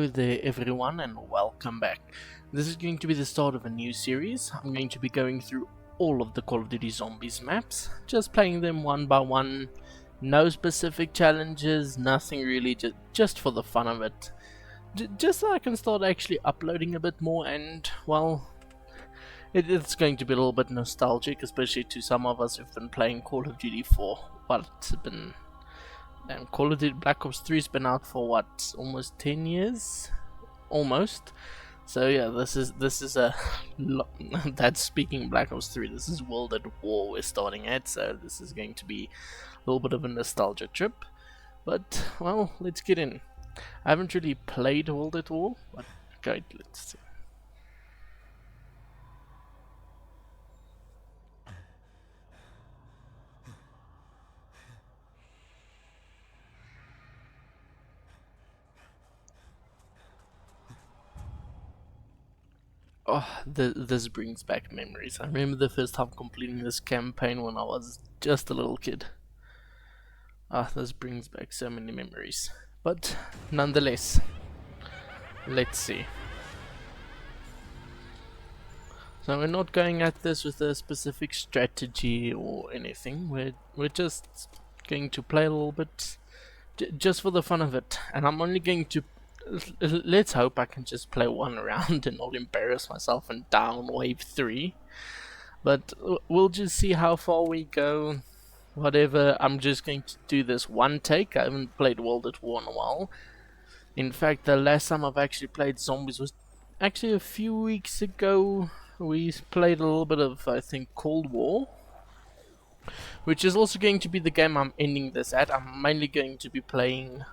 Hello there everyone and welcome back. This is going to be the start of a new series. I'm going to be going through all of the Call of Duty Zombies maps, just playing them one by one, no specific challenges, nothing really, just for the fun of it. Just so I can start actually uploading a bit more and, well, it's going to be a little bit nostalgic, especially to some of us who've been playing Call of Duty for what's been... Call of Duty Black Ops 3 has been out for what, almost 10 years? Almost. So yeah, this is a that's speaking Black Ops 3, this is World at War we're starting at, so this is going to be a little bit of a nostalgia trip. But, well, let's get in. I haven't really played World at War, but okay, let's see. Oh, this brings back memories. I remember the first time completing this campaign when I was just a little kid. This brings back so many memories. But, nonetheless, let's see. So we're not going at this with a specific strategy or anything. We're just going to play a little bit, just for the fun of it. And I'm only going to... Let's hope I can just play one round and not embarrass myself and down wave 3. But we'll just see how far we go. Whatever, I'm just going to do this one take. I haven't played World at War in a while. In fact, the last time I've actually played Zombies was actually a few weeks ago. We played a little bit of, I think, Cold War, which is also going to be the game I'm ending this at. I'm mainly going to be playing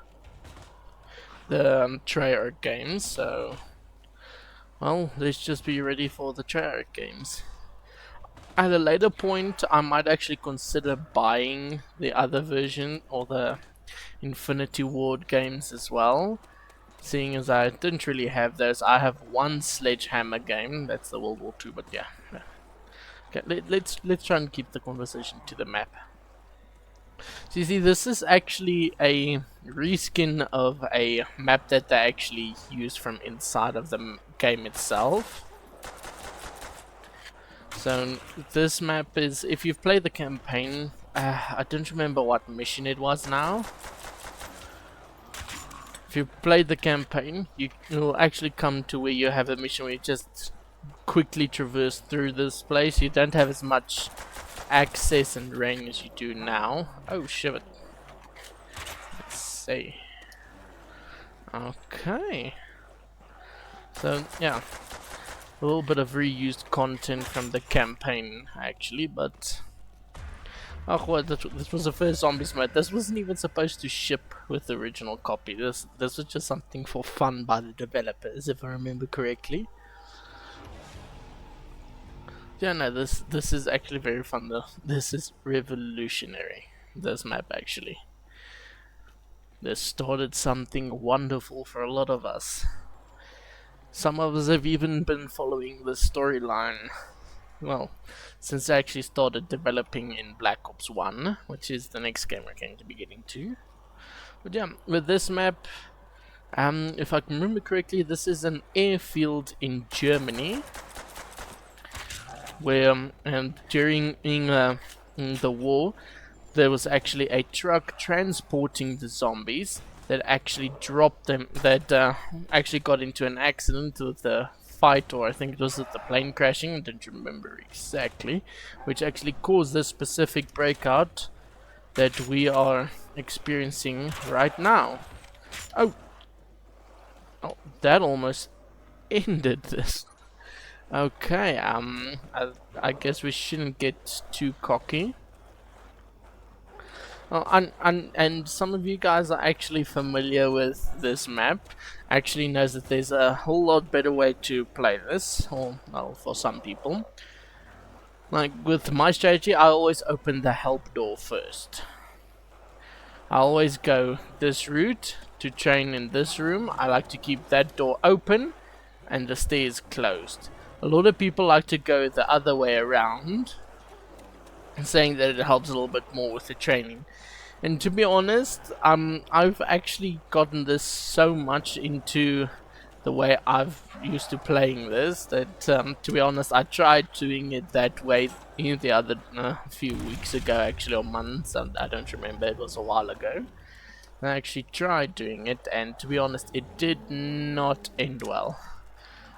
the Treyarch games, so, well, let's just be ready for the Treyarch games. At a later point, I might actually consider buying the other version, or the Infinity Ward games as well, seeing as I didn't really have those. I have one Sledgehammer game, that's the World War II, but yeah. Okay, let's try and keep the conversation to the map. So you see, this is actually a reskin of a map that they actually used from inside of the game itself. So this map is, if you've played the campaign, I don't remember what mission it was now. If you played the campaign, you'll actually come to where you have a mission where you just quickly traverse through this place. You don't have as much access and range as you do now. Oh shit. Let's see. Okay. So yeah, a little bit of reused content from the campaign actually, but oh what, this was the first Zombies mode. This wasn't even supposed to ship with the original copy. This was just something for fun by the developers, if I remember correctly. Yeah, no, this is actually very fun though. This is revolutionary, this map actually. This started something wonderful for a lot of us. Some of us have even been following the storyline, well, since I actually started developing in Black Ops 1, which is the next game we're going to be getting to. But yeah, with this map, if I can remember correctly, this is an airfield in Germany, where during the war there was actually a truck transporting the zombies that actually dropped them, that actually got into an accident with the fight, or I think it was with the plane crashing, I don't remember exactly, which actually caused this specific breakout that we are experiencing right now. Oh, that almost ended this. Okay, I guess we shouldn't get too cocky. And some of you guys are actually familiar with this map, actually knows that there's a whole lot better way to play this, or well, for some people. Like with my strategy, I always open the help door first. I always go this route to train in this room. I like to keep that door open and the stairs closed. A lot of people like to go the other way around, saying that it helps a little bit more with the training. And to be honest, I've actually gotten this so much into the way I've used to playing this that, to be honest, I tried doing it that way the other few weeks ago, actually, or months, and I don't remember, it was a while ago. I actually tried doing it, and to be honest, it did not end well.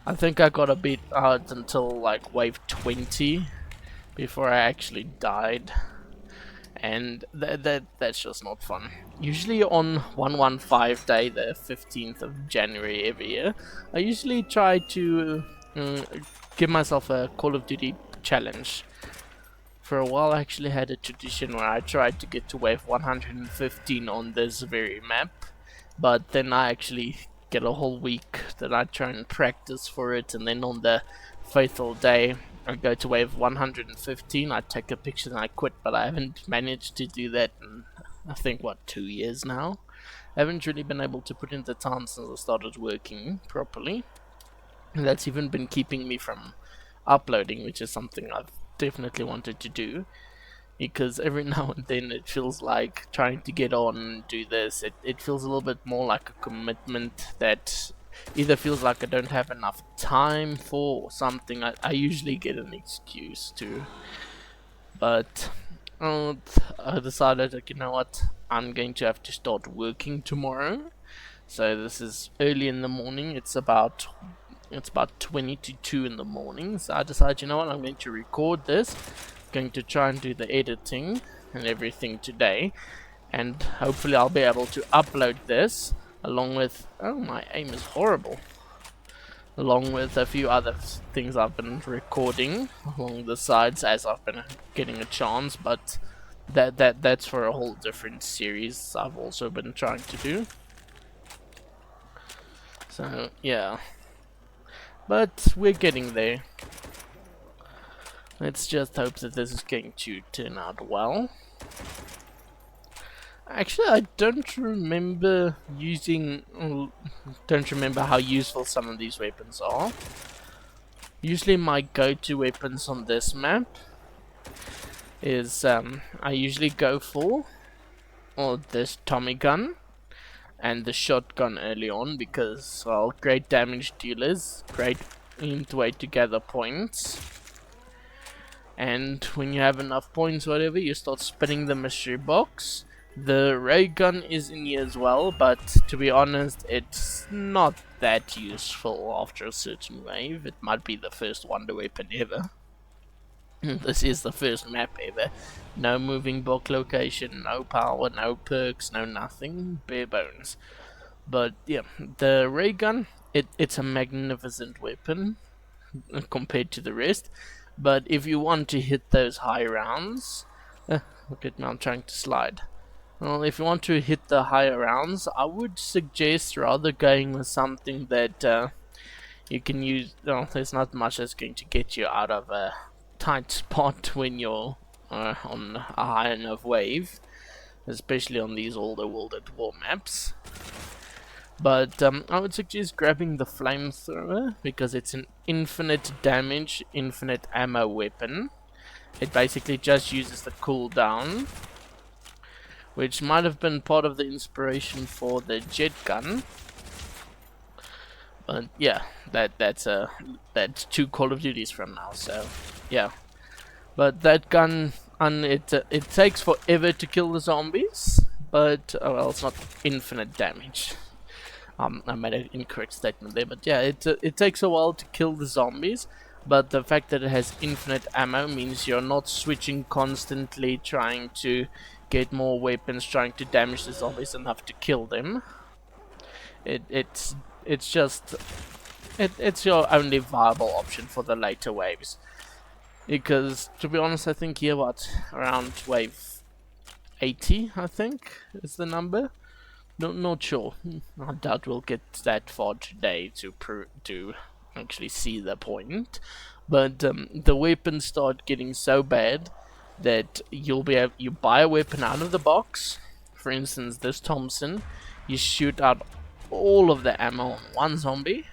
I think I got a bit out until like wave 20 before I actually died, and that's just not fun. Usually on 115 day, the 15th of January every year, I usually try to give myself a Call of Duty challenge. For a while I actually had a tradition where I tried to get to wave 115 on this very map, but then I actually get a whole week that I try and practice for it, and then on the fatal day I go to wave 115, I take a picture and I quit, but I haven't managed to do that in, I think, what, 2 years now? I haven't really been able to put in the time since I started working properly, and that's even been keeping me from uploading, which is something I've definitely wanted to do, because every now and then it feels like trying to get on and do this, it feels a little bit more like a commitment that either feels like I don't have enough time for or something. I usually get an excuse to, but I decided, like, you know what, I'm going to have to start working tomorrow. So this is early in the morning, it's about 20 to 2 in the morning, so I decided, you know what, I'm going to record this, going to try and do the editing and everything today, and hopefully I'll be able to upload this along with, oh, my aim is horrible, along with a few other things I've been recording along the sides as I've been getting a chance, but that's for a whole different series I've also been trying to do. So yeah, but we're getting there. Let's just hope that this is going to turn out well. Actually, I don't remember how useful some of these weapons are. Usually my go-to weapons on this map is, I usually go for this Tommy gun and the shotgun early on, because, well, great damage dealers, great way to gather points. And when you have enough points, whatever, you start spinning the mystery box. The ray gun is in here as well, but to be honest, it's not that useful after a certain wave. It might be the first wonder weapon ever. This is the first map ever. No moving block location, no power, no perks, no nothing, bare bones. But yeah, the ray gun, it's a magnificent weapon compared to the rest. But if you want to hit those high rounds, look at me, I'm trying to slide. Well, if you want to hit the higher rounds, I would suggest rather going with something that you can use. Well, there's not much that's going to get you out of a tight spot when you're on a high enough wave, especially on these older World at War maps. But I would suggest grabbing the flamethrower, because it's an infinite damage, infinite ammo weapon. It basically just uses the cooldown, which might have been part of the inspiration for the jet gun. But yeah, that's 2 Call of Duties from now, so yeah. But that gun, and it takes forever to kill the zombies, but well, it's not infinite damage. I made an incorrect statement there, but yeah, it takes a while to kill the zombies, but the fact that it has infinite ammo means you're not switching constantly, trying to get more weapons, trying to damage the zombies enough to kill them. It's your only viable option for the later waves, because to be honest, I think here, what, around wave 80, I think is the number. Not sure. I doubt we'll get that far today to actually see the point. But the weapons start getting so bad that you buy a weapon out of the box. For instance, this Thompson, you shoot out all of the ammo on one zombie,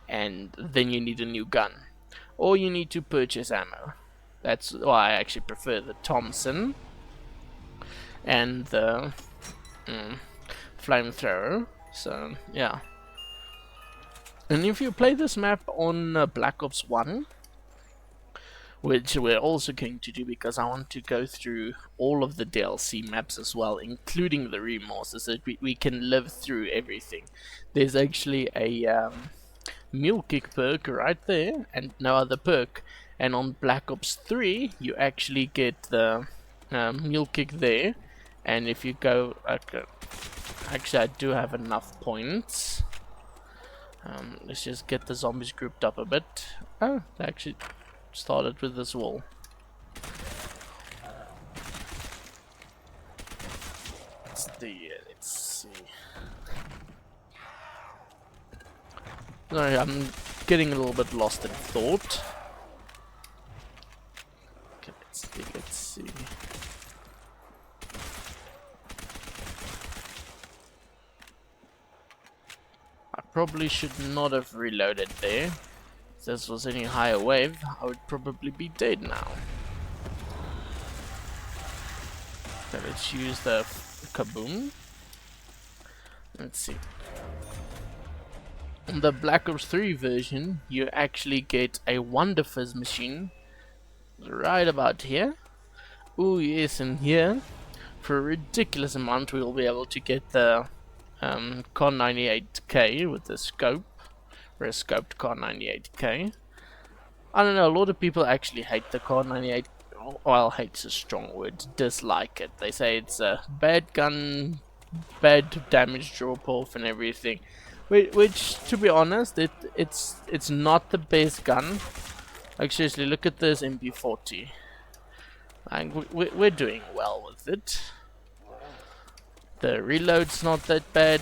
and then you need a new gun, or you need to purchase ammo. That's why I actually prefer the Thompson. and the flamethrower. So yeah. And if you play this map on Black Ops 1, which we're also going to do because I want to go through all of the DLC maps as well, including the remasters, so that we can live through everything. There's actually a meal kick perk right there, and no other perk. And on Black Ops 3, you actually get the meal kick there. And if you go, actually I do have enough points. Let's just get the zombies grouped up a bit. Oh, they actually started with this wall. Let's see. Sorry, I'm getting a little bit lost in thought. Okay, let's see. I probably should not have reloaded there. If this was any higher wave, I would probably be dead now. So let's use the kaboom. Let's see. On the Black Ops 3 version, you actually get a Wonder Fizz machine right about here. Oh yes, and here, for a ridiculous amount, we'll be able to get the Car 98K with the scope, or a scoped Car 98K. I don't know, a lot of people actually hate the Car 98. Well, hate's a strong word, dislike it. They say it's a bad gun, bad damage drop off and everything. Which, to be honest, it's not the best gun. Like seriously, look at this MP40. Like we're doing well with it. The reload's not that bad.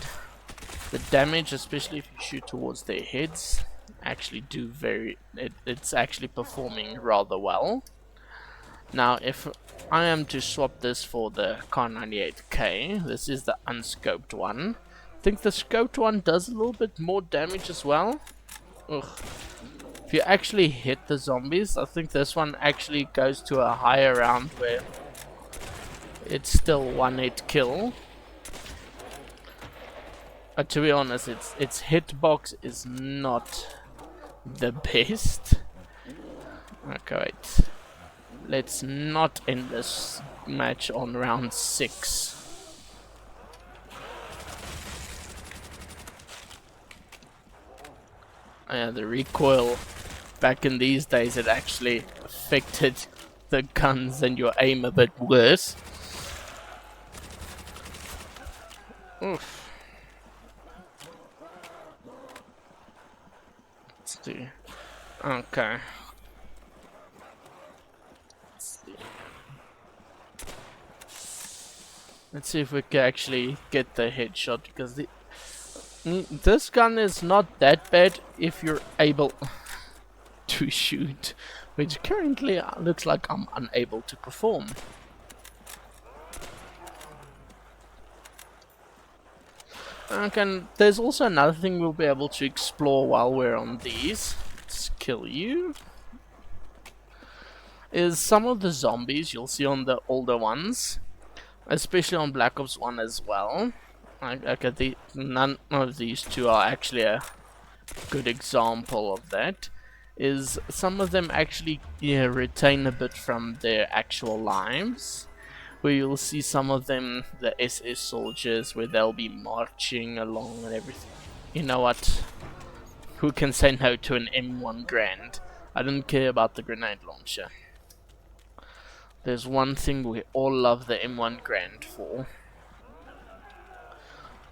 The damage, especially if you shoot towards their heads, actually do it's actually performing rather well. Now, if I am to swap this for the Car 98K, this is the unscoped one. I think the scoped one does a little bit more damage as well. Ugh. If you actually hit the zombies, I think this one actually goes to a higher round where it's still 1-hit kill. But to be honest, its hitbox is not the best. Okay, wait. Let's not end this match on round 6. The recoil back in these days, it actually affected the guns and your aim a bit worse. Oof. Let's do. Okay. Let's see if we can actually get the headshot, because this gun is not that bad if you're able to shoot, which currently looks like I'm unable to perform. Okay, and there's also another thing we'll be able to explore while we're on these. Let's kill you. Is some of the zombies you'll see on the older ones, especially on Black Ops 1 as well. Okay, none of these two are actually a good example of that. Is some of them actually retain a bit from their actual lives, where you'll see some of them, the SS soldiers, where they'll be marching along and everything. You know what? Who can say no to an M1 Grand? I don't care about the grenade launcher. There's one thing we all love the M1 Grand for,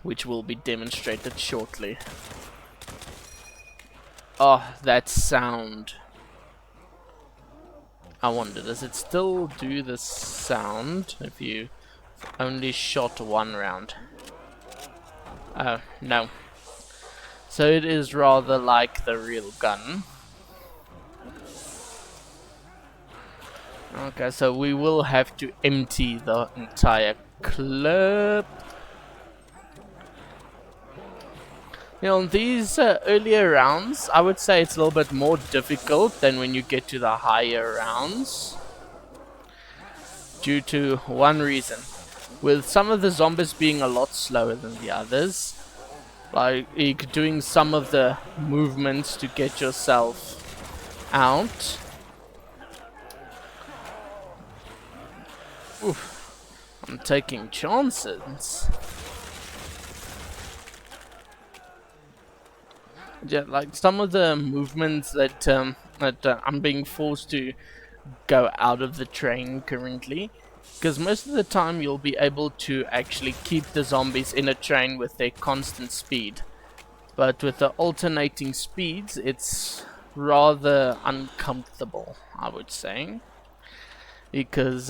which will be demonstrated shortly. Oh, that sound. I wonder, does it still do the sound if you only shot one round? Oh, no. So it is rather like the real gun. Okay, so we will have to empty the entire clip. You know, these earlier rounds, I would say it's a little bit more difficult than when you get to the higher rounds. Due to one reason. with some of the zombies being a lot slower than the others. Like, you're doing some of the movements to get yourself out. Oof, I'm taking chances. Yeah, like some of the movements that I'm being forced to go out of the train currently, because most of the time you'll be able to actually keep the zombies in a train with their constant speed, but with the alternating speeds it's rather uncomfortable, I would say, because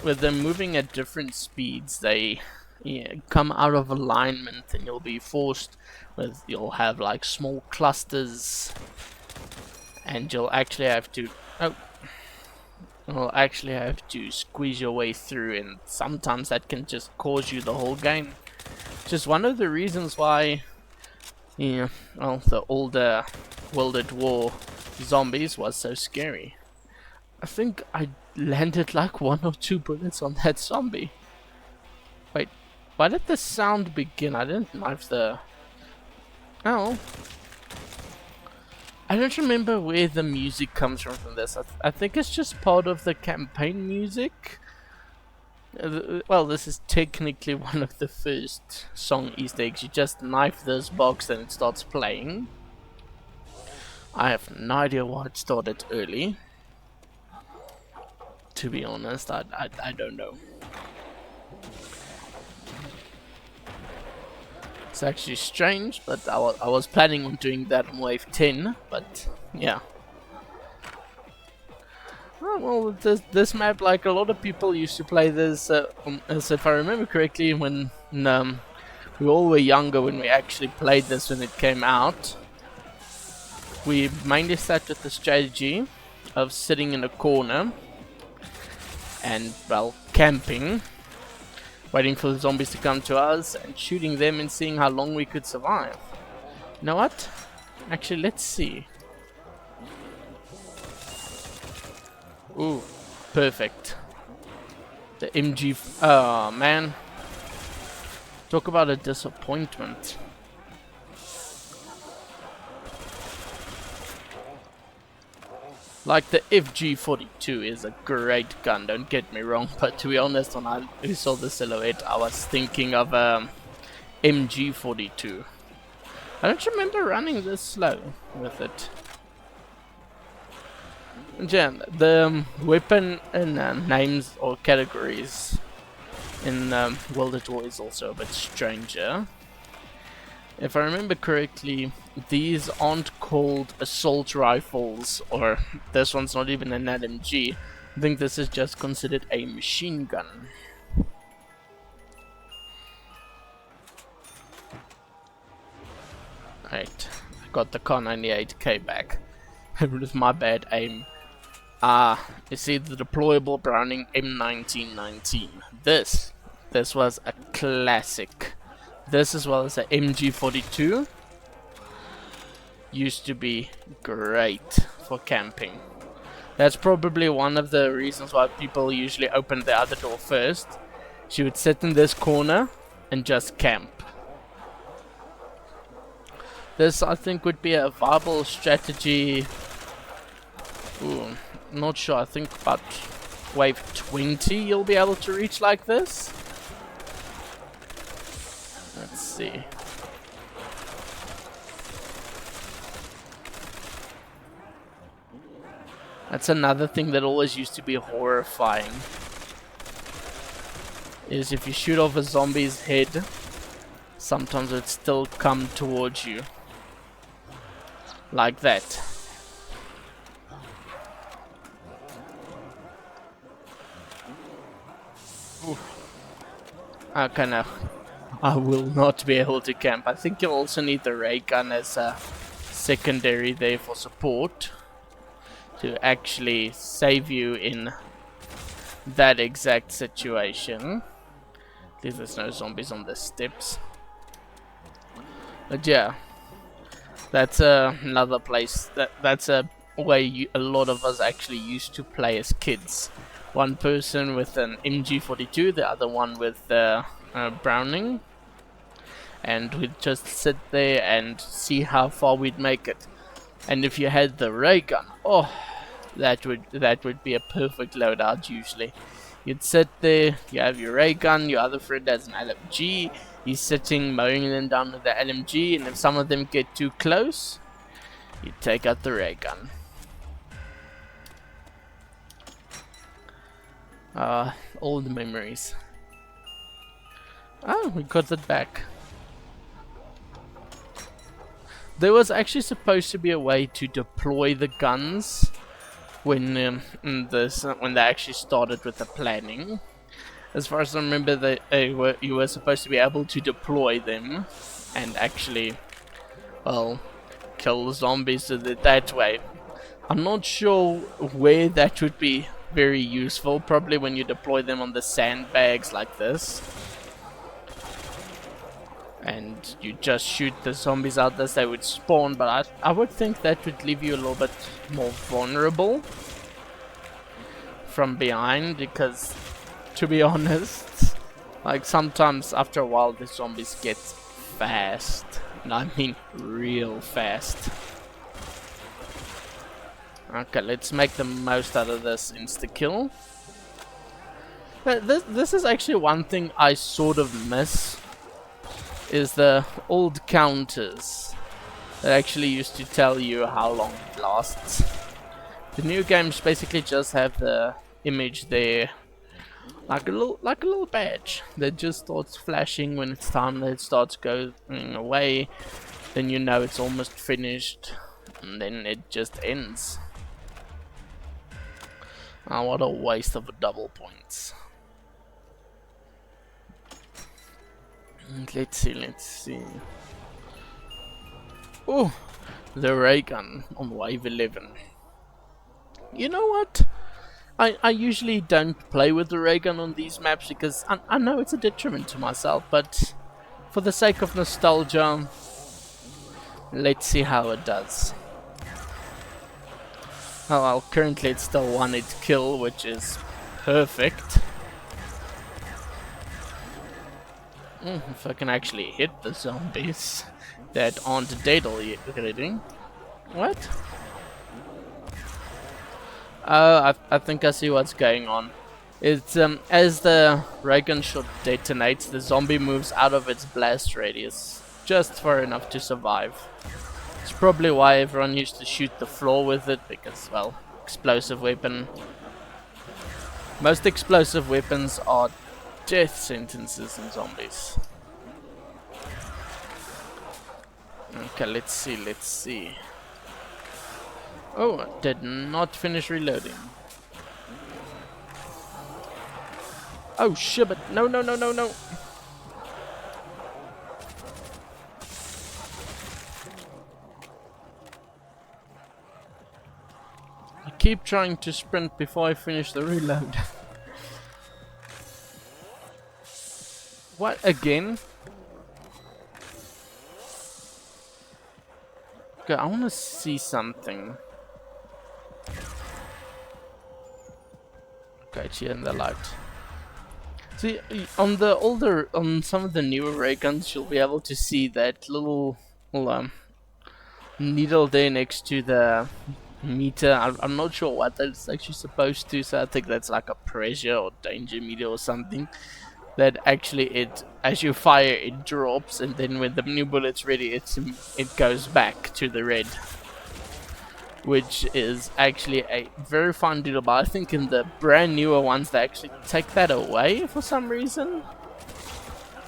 with them moving at different speeds they come out of alignment, and you'll be forced with, you'll have like small clusters, and you'll actually have to squeeze your way through, and sometimes that can just cause you the whole game. Just one of the reasons why, well, the older World at War zombies was so scary. I think I landed like 1 or 2 bullets on that zombie. Wait, why did the sound begin? I didn't knife the... Oh. I don't remember where the music comes from this. I think it's just part of the campaign music. Well, this is technically one of the first song Easter eggs. You just knife this box and it starts playing. I have no idea why it started early. To be honest, I don't know. It's actually strange, but I was planning on doing that on wave 10, but yeah. Oh, well, this map, like a lot of people used to play this, as if I remember correctly, when we all were younger when we actually played this when it came out. We mainly sat with the strategy of sitting in a corner and, well, camping, waiting for the zombies to come to us and shooting them and seeing how long we could survive. You know what? Actually, let's see. Ooh, perfect. The MG... Oh, man. Talk about a disappointment. Like, the FG42 is a great gun, don't get me wrong, but to be honest, when I saw the silhouette, I was thinking of MG42. I don't remember running this slow with it. Yeah, the weapon and names or categories in World at War is also a bit stranger. If I remember correctly, these aren't called assault rifles, or this one's not even an LMG. I think this is just considered a machine gun. Right, I got the Kar 98K back. With my bad aim. You see the deployable Browning M1919. This was a classic. This, as well as the MG42, used to be great for camping. That's probably one of the reasons why people usually open the other door first. She would sit in this corner and just camp. This, I think, would be a viable strategy. Ooh, not sure. I think about wave 20 you'll be able to reach like this. Let's see. That's another thing that always used to be horrifying. Is if you shoot off a zombie's head, sometimes it still come towards you. Like that. I will not be able to camp. I think you'll also need the ray gun as a secondary there for support to actually save you in that exact situation. At least there's no zombies on the steps. But yeah, that's another place. That's a way a lot of us actually used to play as kids. one person with an MG42, the other one with the Browning, and we'd just sit there and see how far we'd make it. And if you had the ray gun, oh, that would be a perfect loadout usually. You'd sit there, you have your ray gun, your other friend has an LMG, he's sitting mowing them down with the LMG, and if some of them get too close, you take out the ray gun. All the memories. Oh, we got it back. There was actually supposed to be a way to deploy the guns when they actually started with the planning. As far as I remember, you were supposed to be able to deploy them and actually, well, kill the zombies with it that way. I'm not sure where that would be very useful. Probably when you deploy them on the sandbags like this, and you just shoot the zombies out as they would spawn, but I would think that would leave you a little bit more vulnerable from behind, because to be honest, like sometimes after a while the zombies get fast, and I mean real fast. Okay, let's make the most out of this insta-kill. This is actually one thing I sort of miss, is the old counters that actually used to tell you how long it lasts. The new games basically just have the image there, like a little badge that just starts flashing when it's time that it starts going away. Then you know it's almost finished, and then it just ends. Oh, what a waste of double points. Let's see. Oh, the ray gun on wave 11. You know what? I usually don't play with the ray gun on these maps because I know it's a detriment to myself, but for the sake of nostalgia, let's see how it does. Oh well, currently it's still 1-hit kill, which is perfect. If I can actually hit the zombies that aren't dead already. What? I think I see what's going on. It's as the ray gun shot detonates, the zombie moves out of its blast radius just far enough to survive. It's probably why everyone used to shoot the floor with it, because, well, explosive weapon. Most explosive weapons are death sentences in zombies. Okay, let's see. Oh, I did not finish reloading. Oh shit, but no. I keep trying to sprint before I finish the reload. What, again? Okay, I want to see something. Okay, it's here in the light. See, on some of the newer ray guns, you'll be able to see that little needle there next to the meter. I'm not sure what that's actually supposed to, so I think that's like a pressure or danger meter or something. That actually, as you fire, it drops, and then when the new bullet's ready, it goes back to the red, which is actually a very fun detail. But I think in the brand newer ones, they actually take that away for some reason.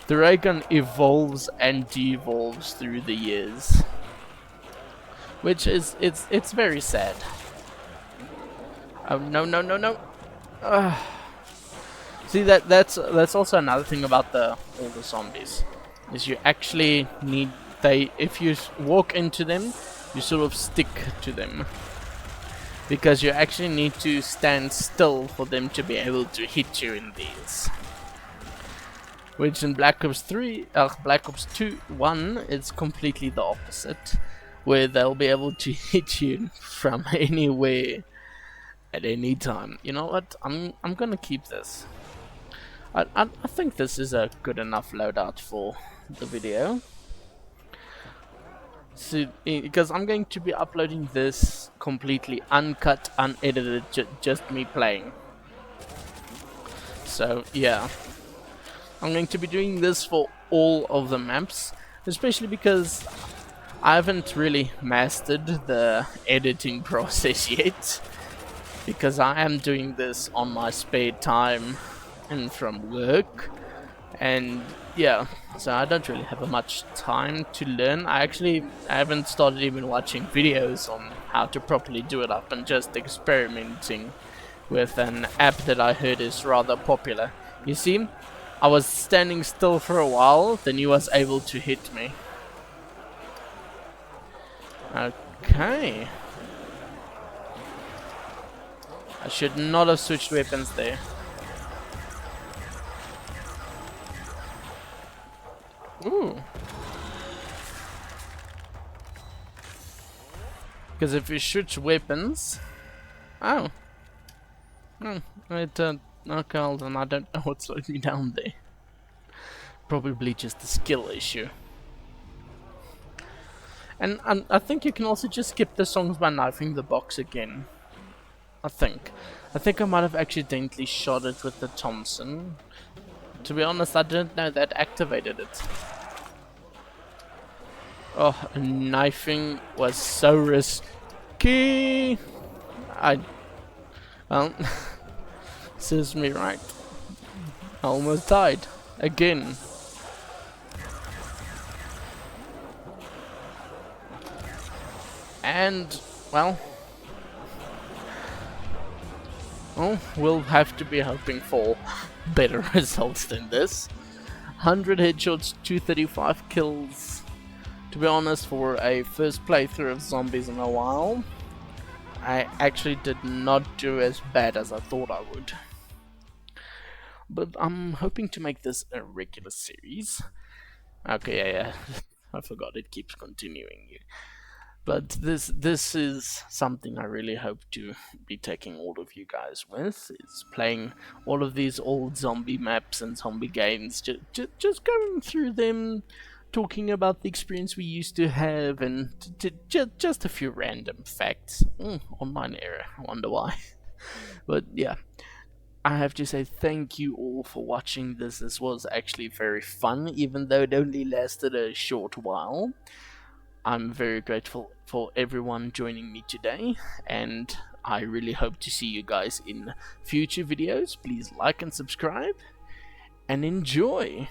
The ray gun evolves and devolves through the years, which is it's very sad. Oh no. See, that's also another thing about all the zombies, is you actually need, if you walk into them, you sort of stick to them, because you actually need to stand still for them to be able to hit you in these. Which in Black Ops 2, 1, it's completely the opposite, where they'll be able to hit you from anywhere at any time. You know what? I'm gonna keep this. I think this is a good enough loadout for the video. So, because I'm going to be uploading this completely uncut, unedited, just me playing. So yeah, I'm going to be doing this for all of the maps, especially because I haven't really mastered the editing process yet, because I am doing this on my spare time and from work, and yeah, so I don't really have much time to learn. I haven't started even watching videos on how to properly do it up, and just experimenting with an app that I heard is rather popular. You see, I was standing still for a while, then he was able to hit me. Okay. I should not have switched weapons there. Ooh. Because if you switch weapons... Oh. Okay, hold on, I don't know what slowed me down there. Probably just a skill issue. And I think you can also just skip the songs by knifing the box again. I think I might have accidentally shot it with the Thompson. To be honest, I didn't know that activated it. Oh, knifing was so risky. Well, serves me right. I almost died again. And well, we'll have to be hoping for better results than this. 100 headshots, 235 kills. To be honest, for a first playthrough of zombies in a while, I actually did not do as bad as I thought I would. But I'm hoping to make this a regular series. Okay, yeah. I forgot it keeps continuing. But this is something I really hope to be taking all of you guys with, is playing all of these old zombie maps and zombie games, just going through them, talking about the experience we used to have, and just a few random facts. Online error, I wonder why. But yeah, I have to say thank you all for watching this. This was actually very fun, even though it only lasted a short while. I'm very grateful for everyone joining me today, and I really hope to see you guys in future videos. Please like and subscribe, and enjoy!